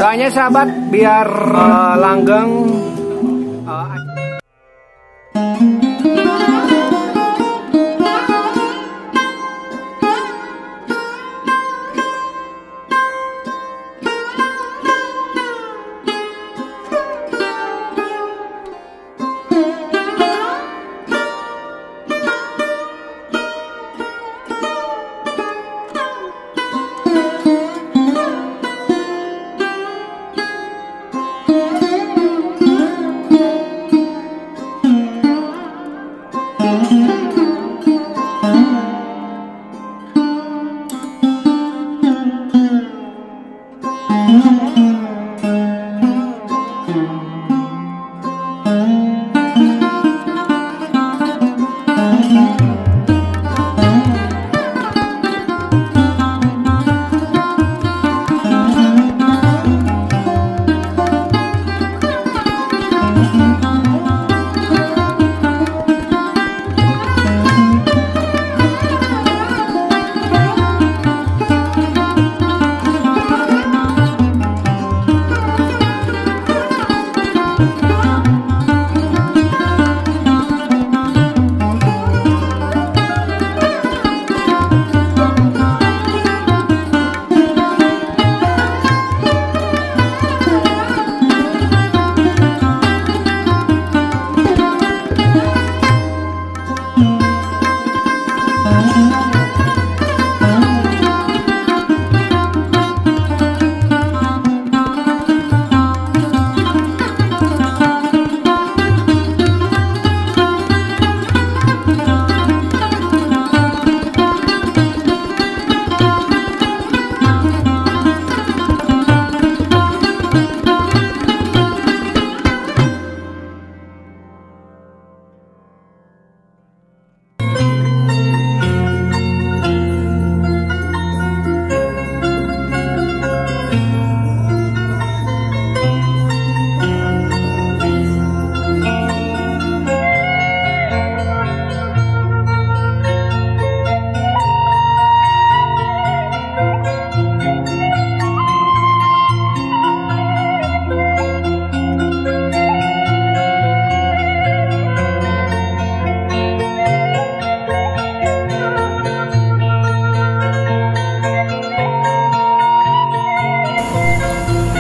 Doanya sahabat biar langgeng.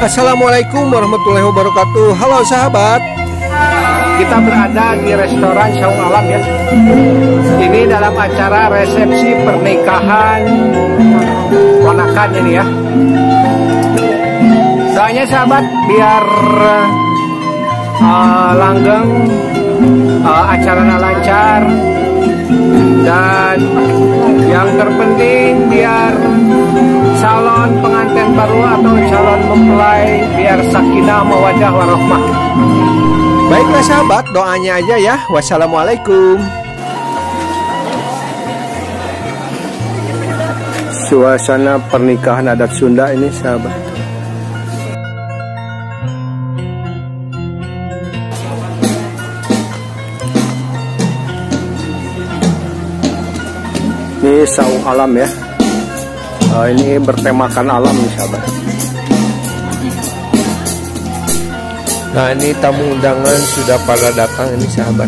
Assalamualaikum warahmatullahi wabarakatuh. Halo sahabat, Kita berada di restoran Saung Alam ya. Ini dalam acara resepsi pernikahan ponakan ini ya. Doanya sahabat biar langgeng, acaranya lancar, dan yang terpenting biar calon pengantin baru atau calon mempelai biar sakinah mawaddah warahmah. baiklah sahabat, doanya aja ya. Wassalamualaikum. Suasana pernikahan adat Sunda ini sahabat. Ini Saung Alam ya. Ini bertemakan alam nih sahabat. Nah ini tamu undangan sudah pada datang ini sahabat.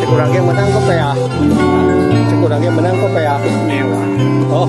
Cekurangnya menang kok ya? Cekurangnya menang kok ya? Mewah. Oh.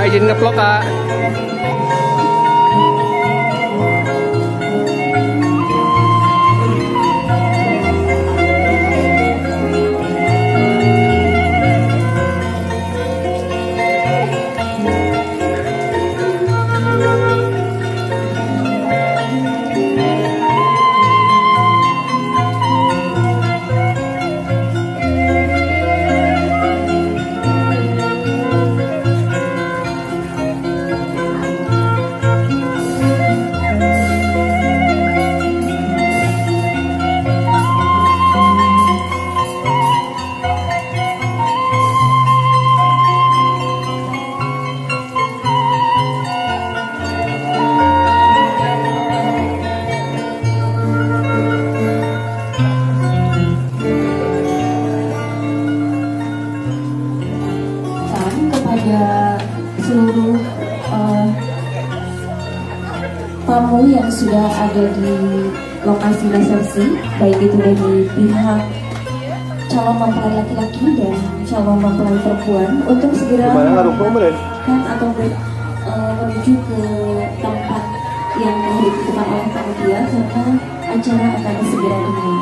Izin ngeplok kak. Seluruh tamu yang sudah ada di lokasi resepsi, baik itu dari pihak calon mempelai laki-laki dan calon mempelai perempuan, untuk segera melakukan atau menuju ke tempat yang telah ditentukan oleh panitia, karena acara akan segera dimulai.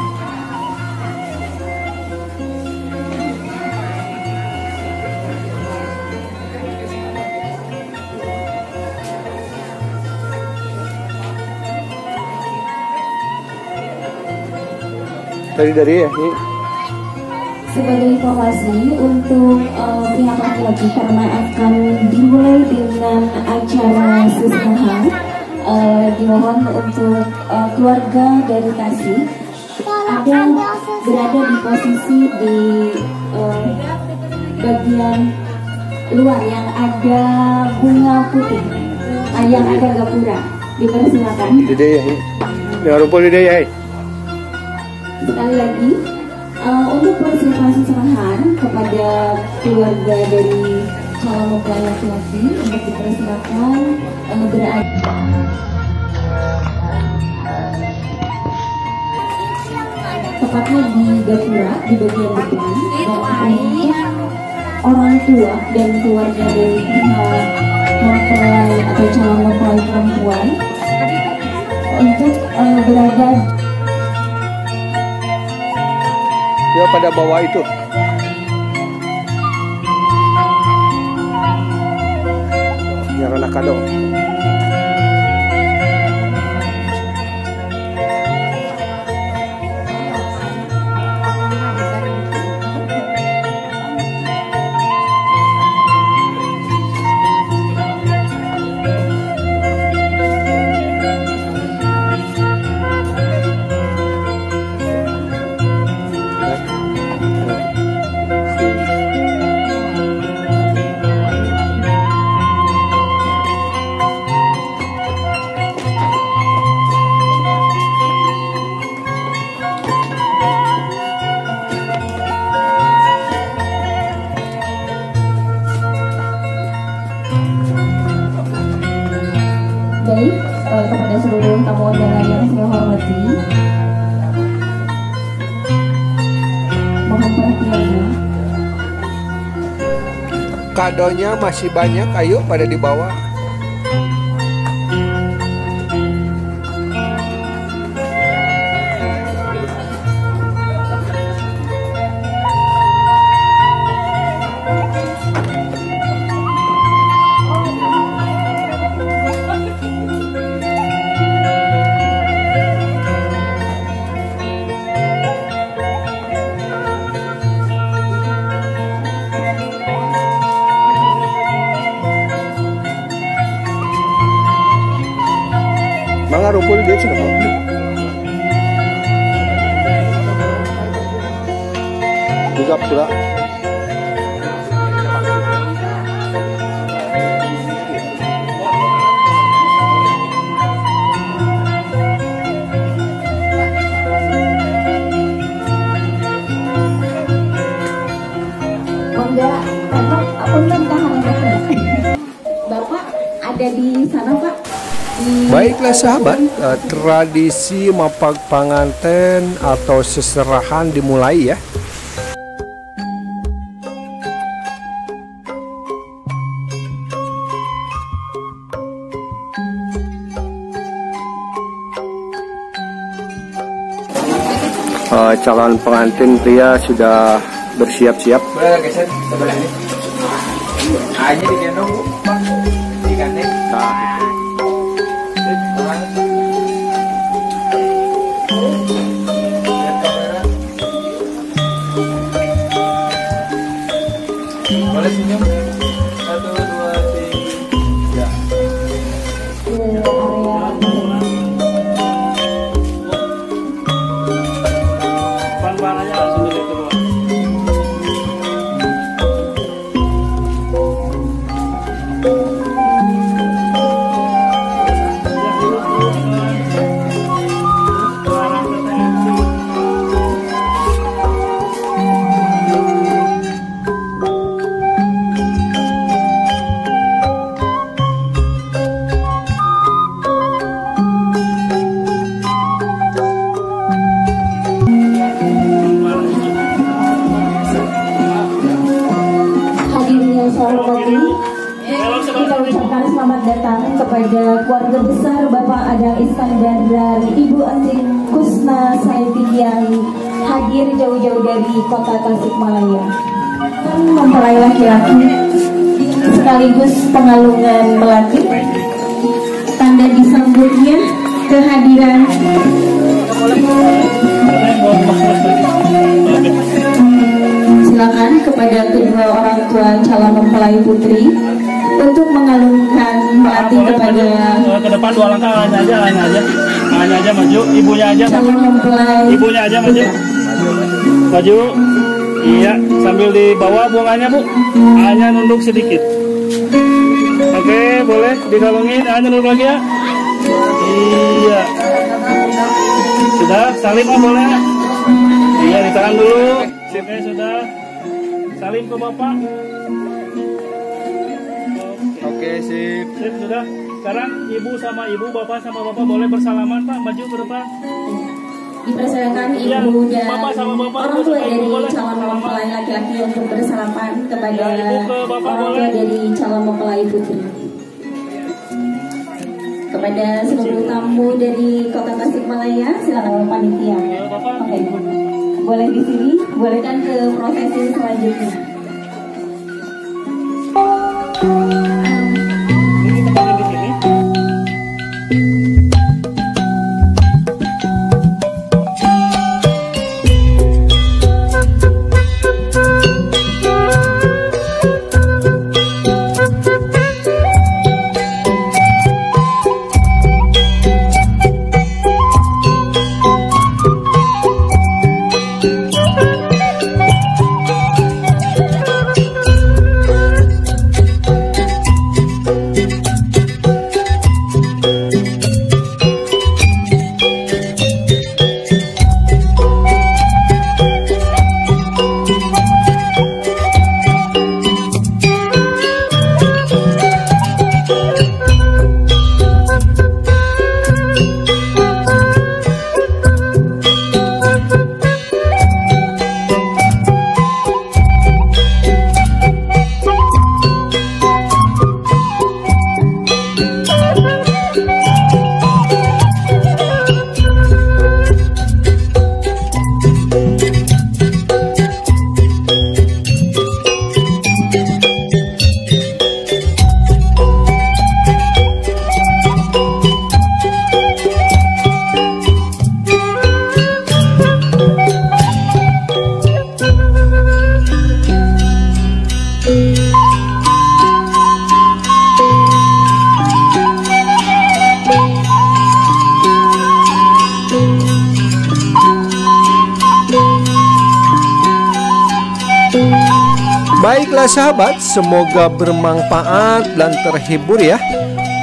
Dari ya ini. Sebagai informasi untuk pihak laki-laki, karena akan dimulai dengan acara sesnahan, dimohon untuk keluarga dari Kasih ada berada di posisi di bagian luar yang ada bunga putih, yang ada gapura. Dipersilakan. Dede ya ini. Yang rumpul dede ya. Sekali lagi, untuk persiapan seserahan kepada keluarga dari calon mempelai laki-laki, untuk dipersilakan berada tepatnya di gapura di bagian depan, dan untuk orang tua dan keluarga dari pihak mempelai atau calon mempelai perempuan untuk berada Ya pada bawah itu. Yang anak kado. yang saya hormati, mohon perhatiannya. Kadonya masih banyak, ayo pada dibawa. Mangga rumpul dia sih nggak juga pula. Enggak, punten Bapak ada di sana Pak. Baiklah sahabat, tradisi mapak panganten atau seserahan dimulai ya. Calon pengantin pria sudah bersiap-siap. Boleh geser sebelah ini. Hanya digendong Bu, Pak. Digandeng. Boleh senyum. 1, 2, 3. Pan-pan aja langsung dari itu. Kita ucapkan selamat datang kepada keluarga besar Bapak Adang Iskandar dan Ibu Anting Kusna Saiti yang hadir jauh-jauh dari kota Tasikmalaya. Mempelai laki-laki sekaligus pengalungan melati, tanda disambutnya kehadiran silakan kepada kedua orang tua calon mempelai putri untuk mengalungkan melati kepada ke depan 2 langkah, lain aja maju, ibunya aja calon mempelai, ibunya aja maju, iya, sambil dibawa buangannya Bu, hanya nunduk sedikit. Oke, boleh digalungin, hanya nunduk lagi ya. Iya, sudah, salim boleh. Iya, ditahan dulu. Oke, sudah, salim ke Bapak. Oke, sip. Sip, sudah. Sekarang ibu sama ibu, bapak sama bapak boleh bersalaman Pak, maju ke depan. Dipersilakan Ya, ibu dan bapak sama bapak, orang tua sama ibu dari boleh calon mempelai laki-laki untuk bersalaman kepada Ya, ibu ke bapak orang tua boleh. dari calon mempelai putri. Kepada seluruh tamu dari kota Tasikmalaya, silakan panitia. Ya, bapak. Oke, boleh di sini, bolehkan ke prosesi selanjutnya. Ini tempatnya di sini. Baiklah sahabat, semoga bermanfaat dan terhibur ya.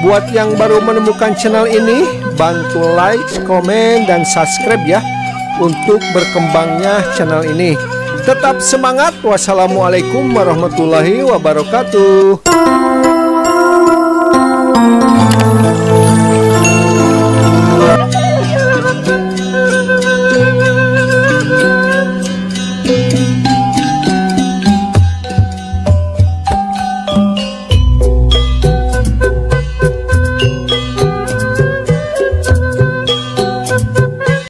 Buat yang baru menemukan channel ini, bantu like, komen, dan subscribe ya, untuk berkembangnya channel ini. Tetap semangat. Wassalamualaikum warahmatullahi wabarakatuh.